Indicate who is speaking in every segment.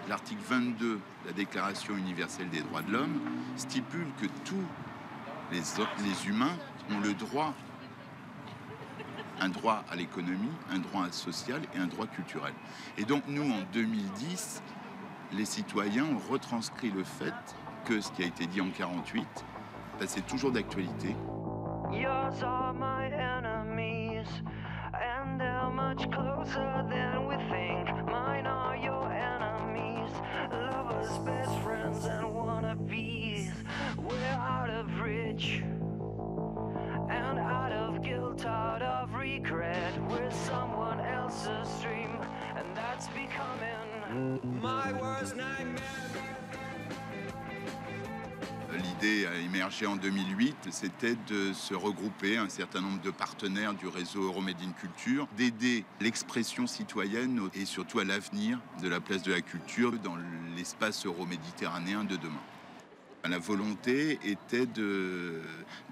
Speaker 1: l'article 22 de la Déclaration universelle des droits de l'homme stipule que tous les humains ont le droit, un droit à l'économie, un droit social et un droit culturel. Et donc nous, en 2010, les citoyens ont retranscrit le fait que ce qui a été dit en 1948, c'est toujours d'actualité. Yours are my enemies, and they're much closer than we think. Mine are your enemies, lovers, best friends, and wannabes. We're out of reach, and out of guilt, out of regret. We're someone else's dream, and that's becoming my worst nightmare. L'idée a émergé en 2008, c'était de se regrouper un certain nombre de partenaires du réseau Euromade in Culture, d'aider l'expression citoyenne et surtout à l'avenir de la place de la culture dans l'espace euroméditerranéen de demain. La volonté était de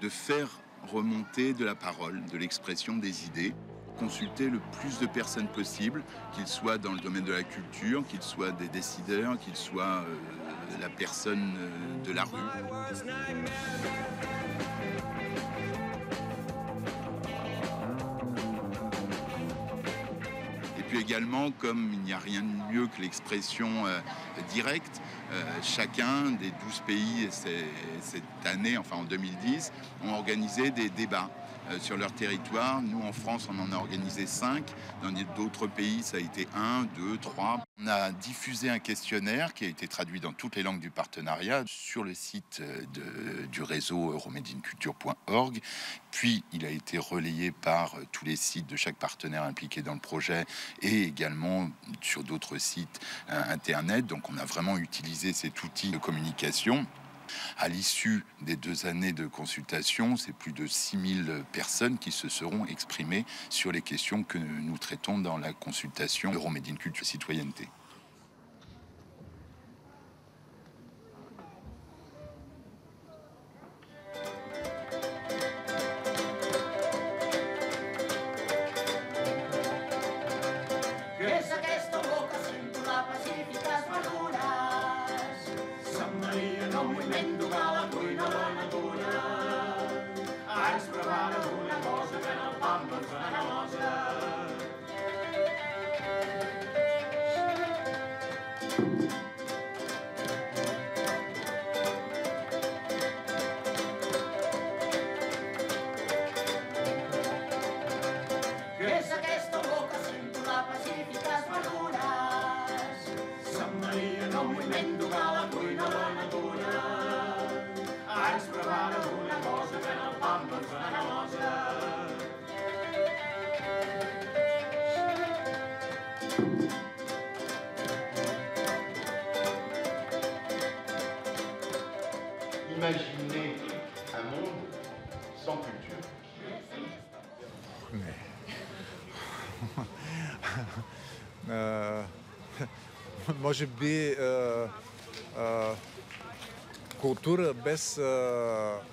Speaker 1: faire remonter de la parole, de l'expression des idées, consulter le plus de personnes possible, qu'ils soient dans le domaine de la culture, qu'ils soient des décideurs, qu'ils soient la personne de la rue. Et puis également, comme il n'y a rien de mieux que l'expression directe, chacun des 12 pays cette année, enfin en 2010, ont organisé des débats sur leur territoire. Nous, en France, on en a organisé 5. Dans d'autres pays, ça a été 1, 2, 3. On a diffusé un questionnaire qui a été traduit dans toutes les langues du partenariat sur le site du réseau euromadeinculture.org. Puis, il a été relayé par tous les sites de chaque partenaire impliqué dans le projet et également sur d'autres sites Internet. Donc, on a vraiment utilisé cet outil de communication. À l'issue des 2 années de consultation, c'est plus de 6000 personnes qui se seront exprimées sur les questions que nous traitons dans la consultation Euromade in Culture Citoyenneté.
Speaker 2: Imaginez un monde sans culture.
Speaker 3: Може би култура без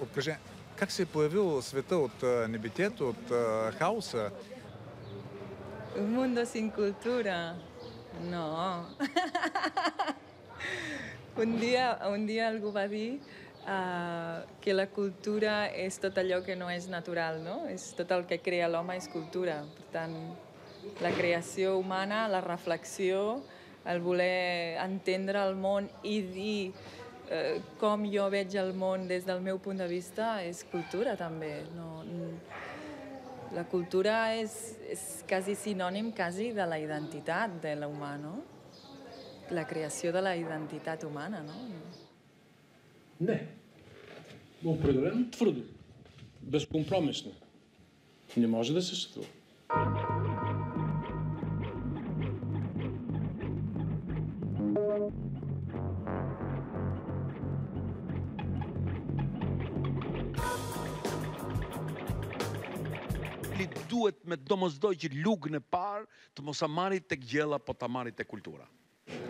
Speaker 3: обкръжение. Как се е появил света от небитието, от хаоса?
Speaker 4: Un mundo sin cultura. No. Un dia algú va dir que la cultura és tot allò que no és natural, no? És tot el que crea l'home és cultura. Per tant, la creació humana, la reflexió, el voler entendre el món i dir com jo veig el món des del meu punt de vista és cultura, també. La cultura és quasi sinònim de la identitat de l'humà, no? La creació de la identitat humana, no?
Speaker 5: Не. Определено твърдо. Безкомпромисно. Не може да съществува.
Speaker 6: Li duhet me domosdoshmë lugën e parë të mos marrit tek gjella, po ta marrit tek kultura.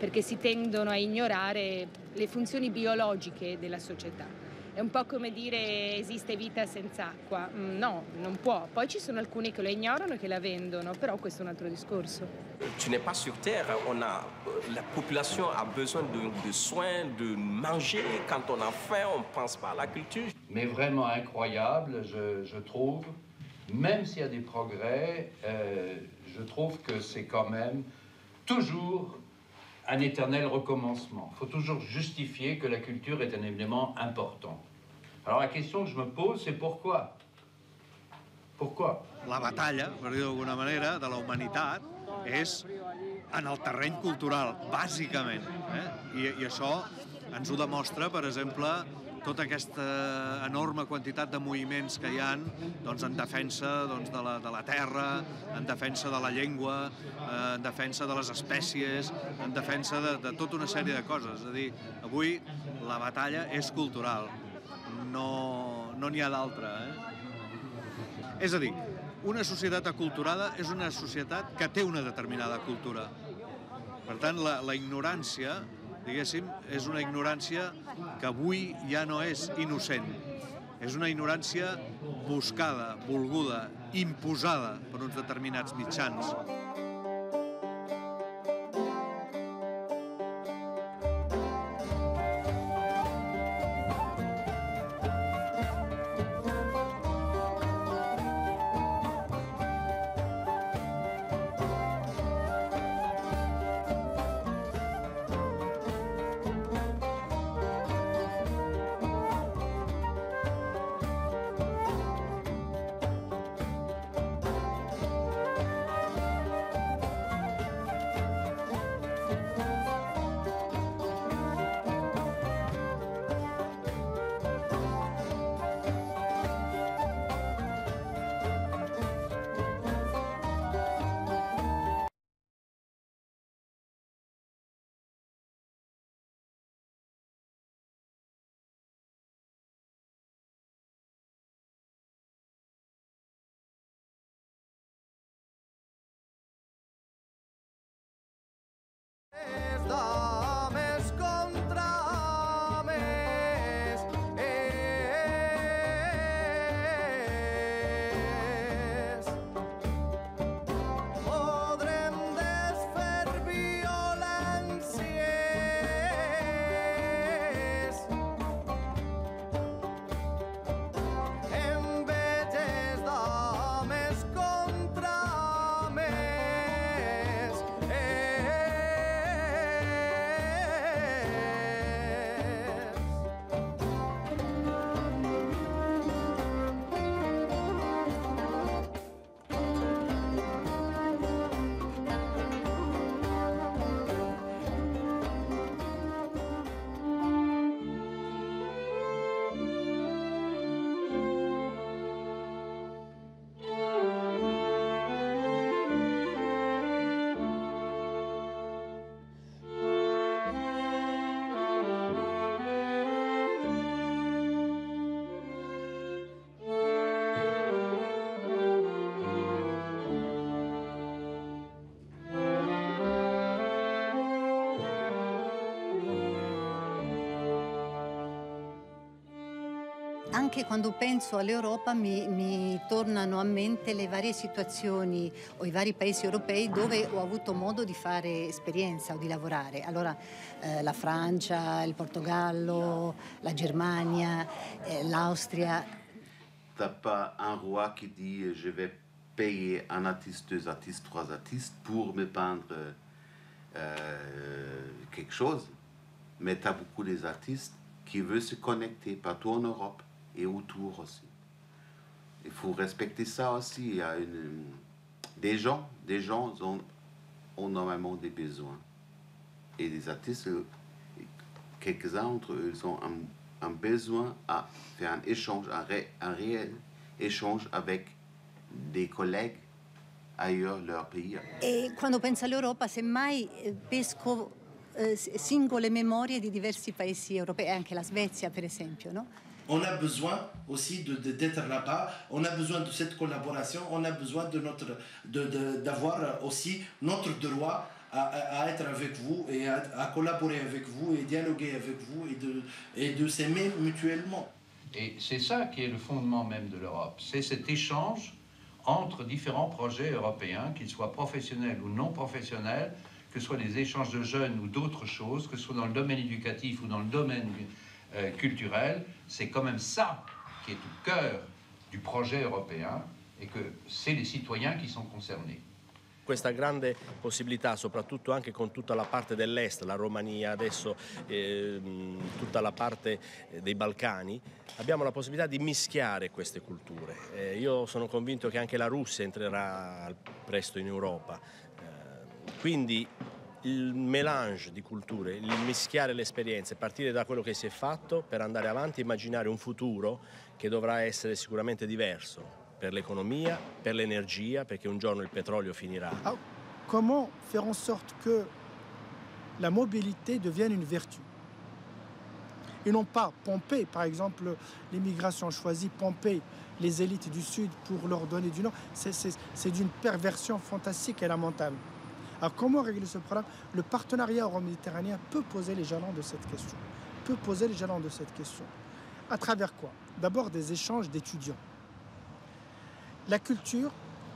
Speaker 7: Perché si tendono a ignorare le funzioni biologiche della società. È È un po' come dire esiste vita senza acqua. No, non può. Poi ci sono alcuni che lo ignorano e che la vendono, però questo è un altro discorso.
Speaker 8: Tu n'es pas sur Terre, la population a besoin de soins, de manger. Quand on a faim, on pense pas à la culture.
Speaker 9: Mais vraiment incroyable, je trouve, même s'il y a des progrès, je trouve que c'est quand même toujours un éternel recommencement. Il faut toujours justifier que la culture est un élément important. Alors la question que je me pose, c'est pourquoi? Pourquoi?
Speaker 10: La batalla, per dir-ho d'alguna manera, de la humanitat és en el terreny cultural, bàsicament. I això ens ho demostra, per exemple, tota aquesta enorme quantitat de moviments que hi ha doncs, en defensa doncs, de la terra, en defensa de la llengua, en defensa de les espècies, en defensa de tota una sèrie de coses. És a dir, avui la batalla és cultural, no n'hi ha d'altra. És a dir, una societat aculturada és una societat que té una determinada cultura. Per tant, la ignorància, diguéssim, és una ignorància que avui ja no és innocent. És una ignorància buscada, volguda, imposada per uns determinats mitjans.
Speaker 11: Anche quando penso all'Europa mi tornano a mente le varie situazioni o i vari paesi europei dove ho avuto modo di fare esperienza o di lavorare. Allora la Francia, il Portogallo, la Germania, l'Austria.
Speaker 2: T'as pas un roi qui dit je vais payer un artiste, deux artistes, trois artistes pour me peindre quelque chose, mais t'as beaucoup des artistes qui veulent se connecter partout en Europe et autour aussi. Il faut respecter ça aussi. Il y a des gens ont normalement des besoins. Et les artistes, quelques-uns d'entre eux, ils ont un besoin à faire un échange, un réel échange avec des collègues ailleurs leur pays.
Speaker 11: E quando penso all'Europa, semmai pesco singole memorie di diversi paesi europei, anche la Svezia per esempio, no?
Speaker 12: On a besoin aussi d'être là-bas, on a besoin de cette collaboration, on a besoin d'avoir aussi notre droit à être avec vous et à collaborer avec vous et dialoguer avec vous et de s'aimer mutuellement.
Speaker 9: Et c'est ça qui est le fondement même de l'Europe. C'est cet échange entre différents projets européens, qu'ils soient professionnels ou non professionnels, que ce soit des échanges de jeunes ou d'autres choses, que ce soit dans le domaine éducatif ou dans le domaine culturel. C'est quand même ça qui est au cœur du projet européen et que c'est les citoyens qui sont concernés.
Speaker 13: Questa grande possibilità, soprattutto anche con tutta la parte dell'est, la Romania, adesso tutta la parte dei Balcani, abbiamo la possibilità di mischiare queste culture. Io sono convinto che anche la Russia entrerà presto in Europa. Quindi il mélange di culture, il mischiare le esperienze, partire da quello che si è fatto per andare avanti e immaginare un futuro che dovrà essere sicuramente diverso. Per l'économie, per l'énergie, perché un giorno il pétrole finira.
Speaker 14: Comment faire en sorte que la mobilité devienne une vertu et non pas pomper, par exemple, l'immigration choisit pomper les élites du Sud pour leur donner du Nord, c'est d'une perversion fantastique et lamentable. Alors comment régler ce problème? Le partenariat euro-méditerranéen peut poser les jalons de cette question. À travers quoi? D'abord des échanges d'étudiants. La culture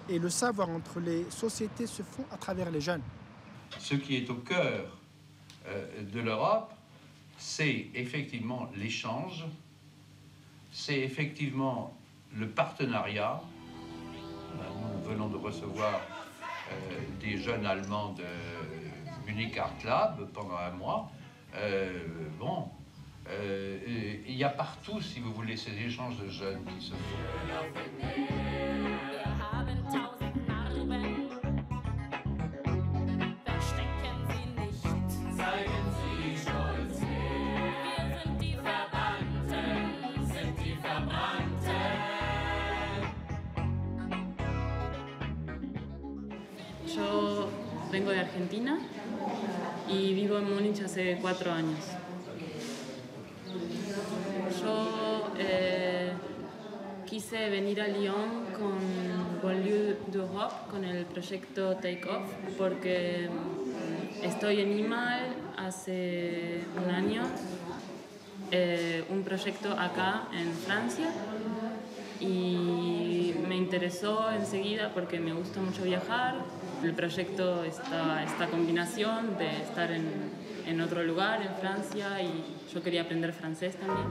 Speaker 14: et le savoir entre les sociétés se font à travers les jeunes.
Speaker 9: Ce qui est au cœur de l'Europe, c'est effectivement l'échange, c'est effectivement le partenariat. Nous venons de recevoir des jeunes Allemands de Munich Art Lab pendant un mois. Il y a partout, si vous voulez, ces échanges de jeunes qui se font.
Speaker 15: Yo vengo de Argentina y vivo en Múnich hace 4 años. Yo quise venir a Lyon con Banlieue d'Europe, con el proyecto Take Off, porque estoy en IMAL hace un año, un proyecto acá en Francia, y me interesó enseguida porque me gusta mucho viajar. El proyecto, esta combinación de estar en otro lugar, en Francia, y yo quería aprender francés también.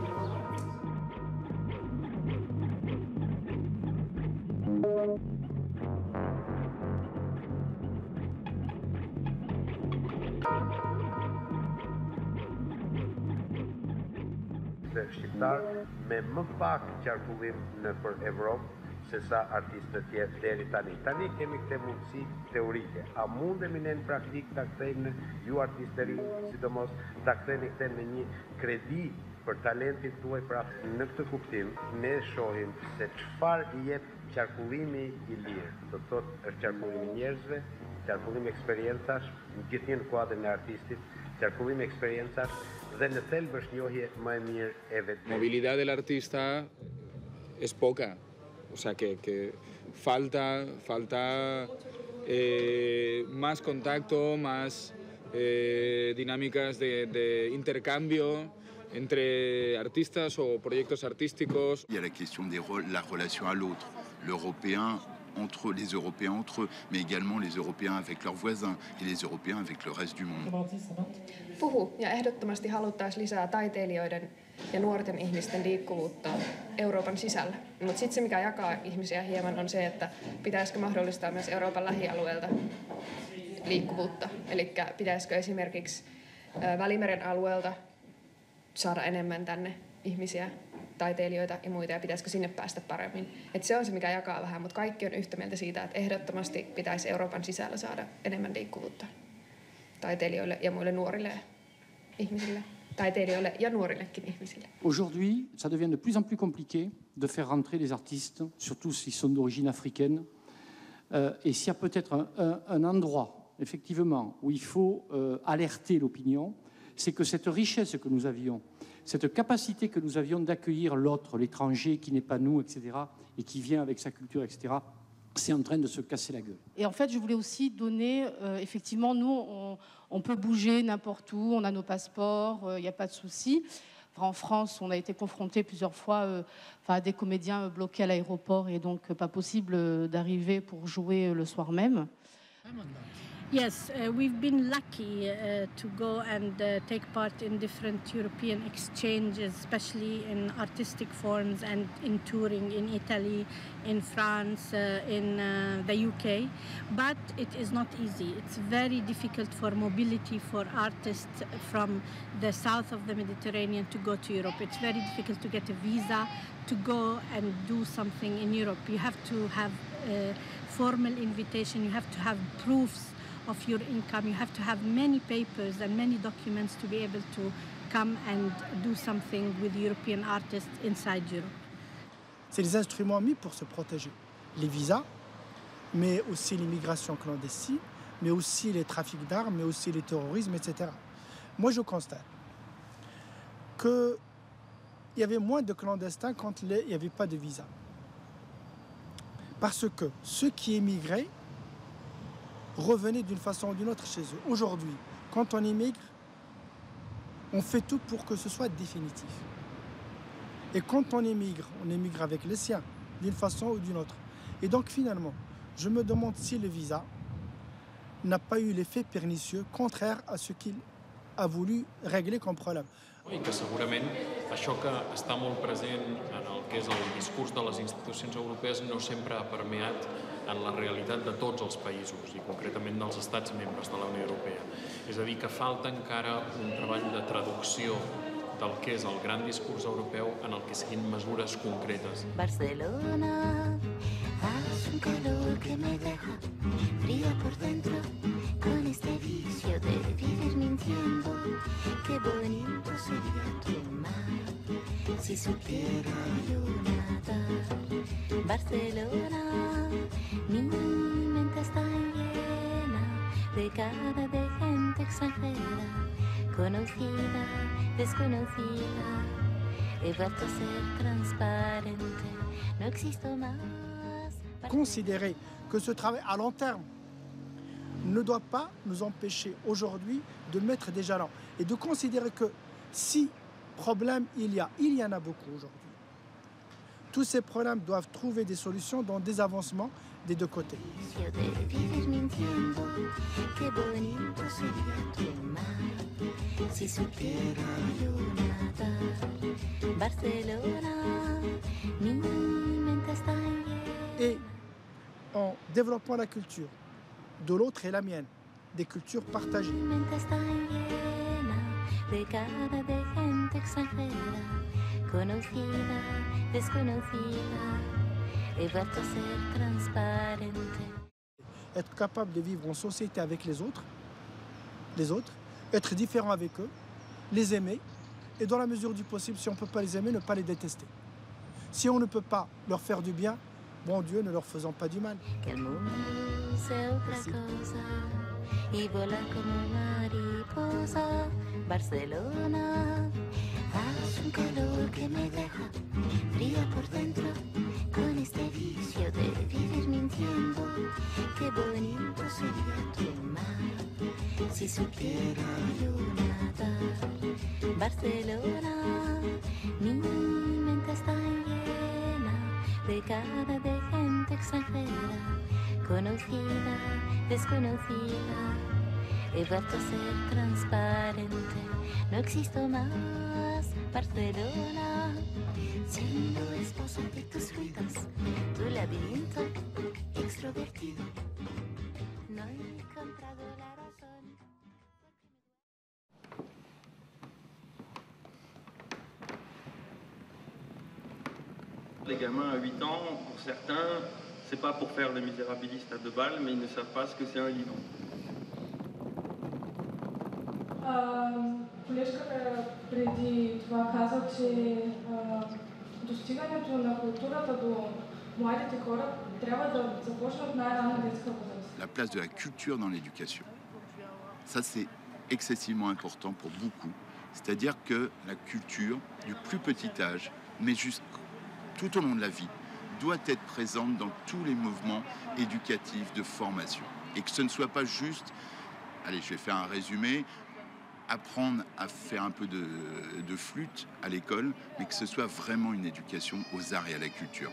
Speaker 16: Shqiptar me më pak qarkullim nëpër Evropë se sa artistët tjerë deri tani. Tani kemi këtë mundësi teorike. A mundemi ne në praktik ta kthejmë ju artistë të rinj, sidomos ta ktheni këtë në një kredi për talentin tuaj, pra në këtë kuptim ne shohim se çfarë i jep qarkullimi I lirë. Do të thotë është qarkullimi I njerëzve, qarkullimi eksperjencash, gjithnjë në kuadrin e artistit, qarkullimi eksperjencash dhe në thelb është njohje më e mirë e vetë.
Speaker 17: Movilidad del artista es poca. O sea que falta más contacto, más dinámicas de intercambio entre artistas o proyectos artísticos.
Speaker 1: Il y a la question de la relation à l'autre, l'européen les Européens entre eux, mais également les Européens avec leurs voisins et les Européens avec le reste du monde.
Speaker 18: Puhu ja ehdottomasti haluttaisiin lisää taiteilijoiden ja nuorten ihmisten liikkuvuutta Euroopan sisällä. Mutta sitten se, mikä jakaa ihmisiä hieman, on se, että pitäisikö mahdollistaa myös Euroopan lähialueelta liikkuvuutta. Eli pitäisikö esimerkiksi Välimeren alueelta saada enemmän tänne ihmisiä, taiteilijoita ja muita, ja pitäisikö sinne päästä paremmin. Et se on se, mikä jakaa vähän, mutta kaikki on yhtä mieltä siitä, että ehdottomasti pitäisi Euroopan sisällä saada enemmän liikkuvuutta taiteilijoille ja muille nuorille ihmisille. Taiteilijoille ja nuorillekin ihmisille.
Speaker 19: Aujourd'hui, ça devient de plus en plus compliqué de faire rentrer les artistes, surtout s'ils sont d'origine africaine. Et s'il y a peut-être un endroit, effectivement, où il faut alerter l'opinion, c'est que cette richesse que nous avions, cette capacité que nous avions d'accueillir l'autre, l'étranger qui n'est pas nous, etc., et qui vient avec sa culture, etc., c'est en train de se casser la gueule.
Speaker 20: Et en fait, je voulais aussi donner, effectivement, nous, on peut bouger n'importe où, on a nos passeports, il n'y a pas de souci. En France, on a été confronté plusieurs fois à des comédiens bloqués à l'aéroport et donc pas possible d'arriver pour jouer le soir même.
Speaker 21: Yes, we've been lucky to go and take part in different European exchanges, especially in artistic forms and in touring in Italy, in France, in the UK. But it is not easy. It's very difficult for mobility for artists from the south of the Mediterranean to go to Europe. It's very difficult to get a visa to go and do something in Europe. You have to have a formal invitation. You have to have proofs of your income. You have to have many papers and many documents to be able to come and do something with European artists inside Europe.
Speaker 14: C'est les instruments mis pour se protéger. Les visas, mais aussi l'immigration clandestine, mais aussi les trafics d'armes, mais aussi les terrorismes, etc. Moi, je constate qu'il y avait moins de clandestins quand il n'y avait pas de visa. Parce que ceux qui émigraient revenaient d'une façon ou d'une autre chez eux. Aujourd'hui, quand on émigre, on fait tout pour que ce soit définitif. Et quand on émigre avec les siens, d'une façon ou d'une autre. Et donc finalement, je me demande si le visa n'a pas eu l'effet pernicieux contraire à ce qu'il a voulu régler comme problème.
Speaker 22: I que segurament això que està molt present en el que és el discurs de les institucions europees no sempre ha permeat en la realitat de tots els països i concretament dels estats membres de la Unió Europea. És a dir, que falta encara un treball de traducció del que és el gran discurs europeu en el que siguin mesures concretes.
Speaker 23: Barcelona, hace un calor que me deja fría por dentro con este vicio de vivir mintiendo. Qué bonito sería tu mar si supiera yo nadar. Barcelona, mi mente está llena de cara de gente extranjera, conocida, desconocida. He vuelto a ser transparente, no existo más.
Speaker 14: Considérer que ce travail à long terme ne doit pas nous empêcher aujourd'hui de mettre des jalons et de considérer que si problème il y en a beaucoup aujourd'hui. Tous ces problèmes doivent trouver des solutions dans des avancements des deux côtés. Et en développant la culture de l'autre et la mienne, des cultures partagées. Être capable de vivre en société avec les autres, être différent avec eux, les aimer, et dans la mesure du possible, si on ne peut pas les aimer, ne pas les détester. Si on ne peut pas leur faire du bien, bon Dieu, ne leur faisons pas du mal.
Speaker 23: Y vola como mariposa. Barcelona, hace un calor que me deja fría por dentro con este vicio de vivir mintiendo. Qué bonito sería tu mar si supiera yo nadar. Barcelona, mi mente está llena de cara de gente extranjera, conocida, desconocida. He vuelto a ser transparente, no existo más. Barcelona, siendo esposa de tus ruidos, tu laberinto extrovertido. No he encontrado la razón.
Speaker 24: Les gamins à 8 ans, pour certains, c'est pas pour faire le misérabiliste à 2 balles, mais ils ne savent pas ce que c'est un livre.
Speaker 25: Колежката преди това каза, че достигането на културата до младите хора трябва да започне от най-ранна детска възраст.
Speaker 1: La place de la culture dans l'éducation. Ça, c'est excessivement important pour beaucoup. C'est-à-dire que la culture, du plus petit âge, mais tout au long de la vie, doit être présente dans tous les mouvements éducatifs de formation. Et que ce ne soit pas juste, allez, je vais faire un résumé, apprendre à faire un peu de flûte à l'école, mais que ce soit vraiment une éducation aux arts et à la culture.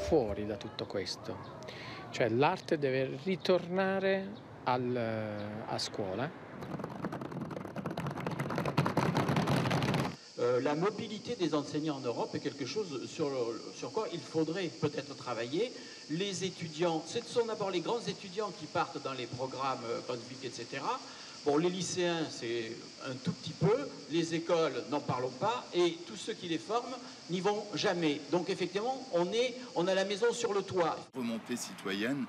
Speaker 3: Fuori da tutto questo, cioè l'arte deve ritornare a scuola.
Speaker 4: La mobilité des enseignants en Europe est quelque chose sur quoi il faudrait peut-être travailler. Les étudiants, ce sont d'abord les grands étudiants qui partent dans les programmes Brunswick, etc. Bon, les lycéens, c'est un tout petit peu, les écoles, n'en parlons pas, et tous ceux qui les forment n'y vont jamais. Donc effectivement, on a la maison sur le toit.
Speaker 1: Remontée citoyenne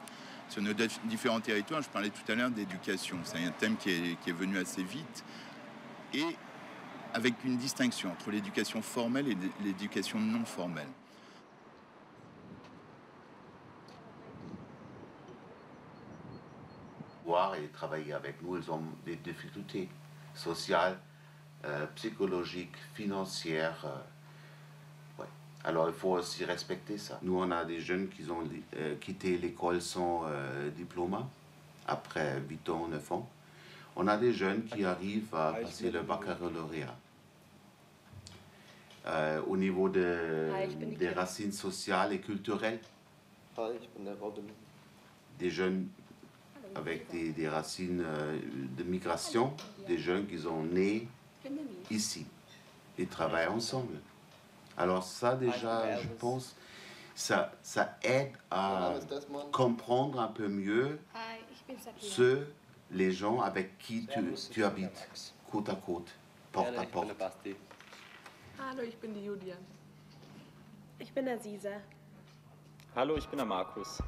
Speaker 1: sur nos différents territoires, je parlais tout à l'heure d'éducation. C'est un thème qui est venu assez vite, et avec une distinction entre l'éducation formelle et l'éducation non formelle.
Speaker 2: Et travailler avec nous, ils ont des difficultés sociales, psychologiques, financières. Ouais. Alors il faut aussi respecter ça. Nous, on a des jeunes qui ont quitté l'école sans diplôme, après 8 ans, 9 ans. On a des jeunes qui arrivent à passer le baccalauréat. Au niveau des racines sociales et culturelles, des jeunes avec des racines de migration, des jeunes qui sont nés ici et travaillent ensemble. Alors ça déjà, je pense, ça aide à comprendre un peu mieux les gens avec qui tu habites, côte à côte, porte à porte.
Speaker 5: Hallo, ich bin die Julia.
Speaker 6: Ich bin Aziza.
Speaker 7: Hallo, ich bin der Markus.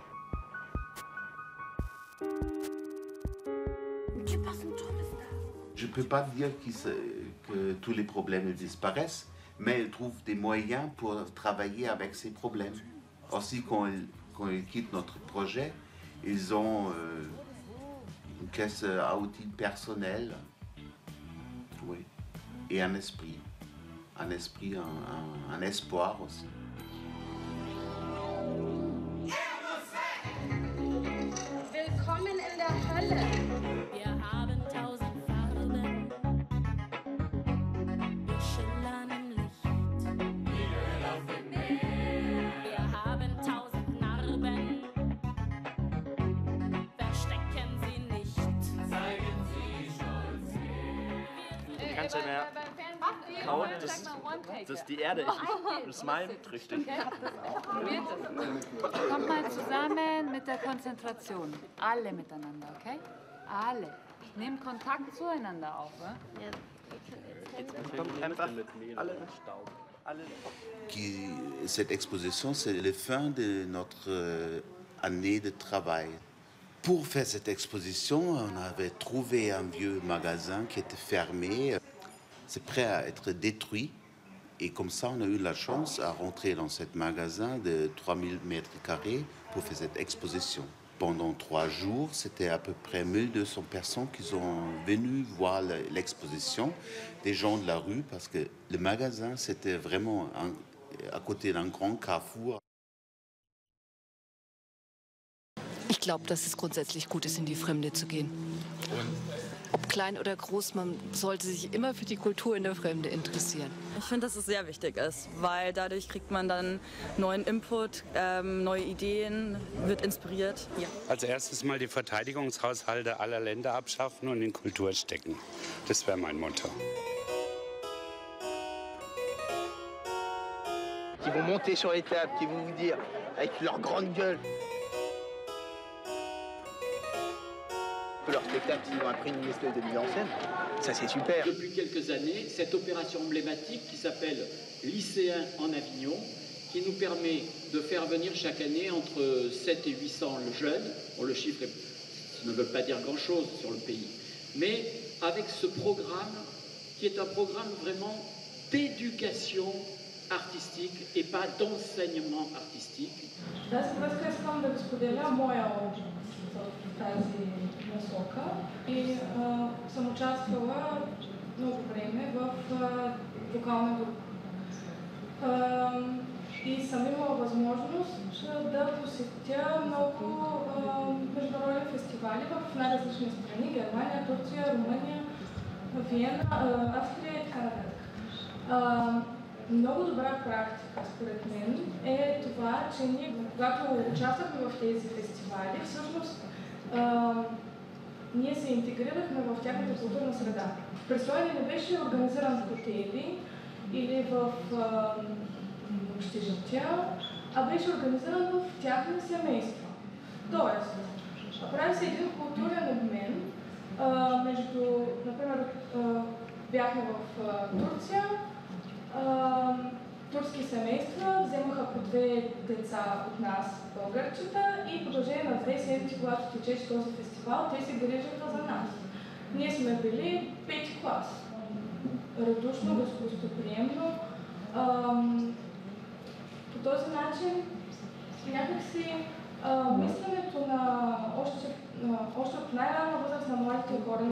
Speaker 2: Je ne peux pas dire que tous les problèmes disparaissent, mais ils trouvent des moyens pour travailler avec ces problèmes. Aussi, quand ils quittent notre projet, ils ont une caisse à outils personnelle, oui, et un esprit, un espoir aussi.
Speaker 6: Willkommen in der Hölle. Wir haben 1000 Farben. Wir schillern im Licht. Wir haben 1000 Narben. Verstecken sie nicht. Zeigen sie Stolz.
Speaker 13: Du kannst ja mehr kauen, das ist die Erde. Das meint richtig.
Speaker 26: Kommt mal zusammen mit der Konzentration. Alle miteinander, okay? Alle. Nehmt Kontakt zueinander auf.
Speaker 2: Cette exposition, c'est la fin de notre année de travail. Pour faire cette exposition, on avait trouvé un vieux magasin qui était fermé. C'est prêt à être détruit. Et comme ça, on a eu la chance à rentrer dans ce magasin de 3000 mètres carrés pour faire cette exposition. Pendant 3 jours, c'était à peu près 1200 personnes qui sont venues voir l'exposition. Des gens de la rue, parce que le magasin, c'était vraiment à côté d'un grand carrefour.
Speaker 8: Ich glaube, dass es grundsätzlich gut ist, in die Fremde zu gehen. Ob klein oder groß, man sollte sich immer für die Kultur in der Fremde interessieren.
Speaker 9: Ich finde, dass es sehr wichtig ist, weil dadurch kriegt man dann neuen Input, neue Ideen, wird inspiriert. Ja.
Speaker 10: Als erstes mal die Verteidigungshaushalte aller Länder abschaffen und in Kultur stecken. Das wäre mein Motto.
Speaker 11: Qui vont monter sur les tables, qui vont vous dire avec leur grande gueule. Leur spectacle, ils ont appris une espèce de mise en scène. Ça, c'est super.
Speaker 4: Depuis quelques années, cette opération emblématique qui s'appelle Lycéens en Avignon, qui nous permet de faire venir chaque année entre 7 et 800 jeunes. Bon, le chiffre ne veut pas dire grand-chose sur le pays. Mais avec ce programme, qui est un programme vraiment d'éducation artistique et pas d'enseignement artistique.
Speaker 25: Тази насока и съм участвала много време в вокална група. И съм имала възможност да посетя много международни фестивали в най-различни страни – Германия, Турция, Румъния, Виена, Австрия и така нататък. Много добра практика, според мен, е това, че ние, когато участвахме в тези фестивали, всъщност ние се интегрирахме в тяхната културна среда. Престоя не беше организиран в хотели или в общежития, а беше организиран в тяхни семейства. Тоест, прави се един културен обмен между, например, бяхме в Турция, турски семейства вземаха по 2 деца от нас, българчета, и в продължение на 2 седмици, когато течеше този фестивал, те се грижаха за нас. Ние сме били 5 клас. Радушно, гостоприемно. По този начин някакси мисленето на още от най-ранна възраст на младите хора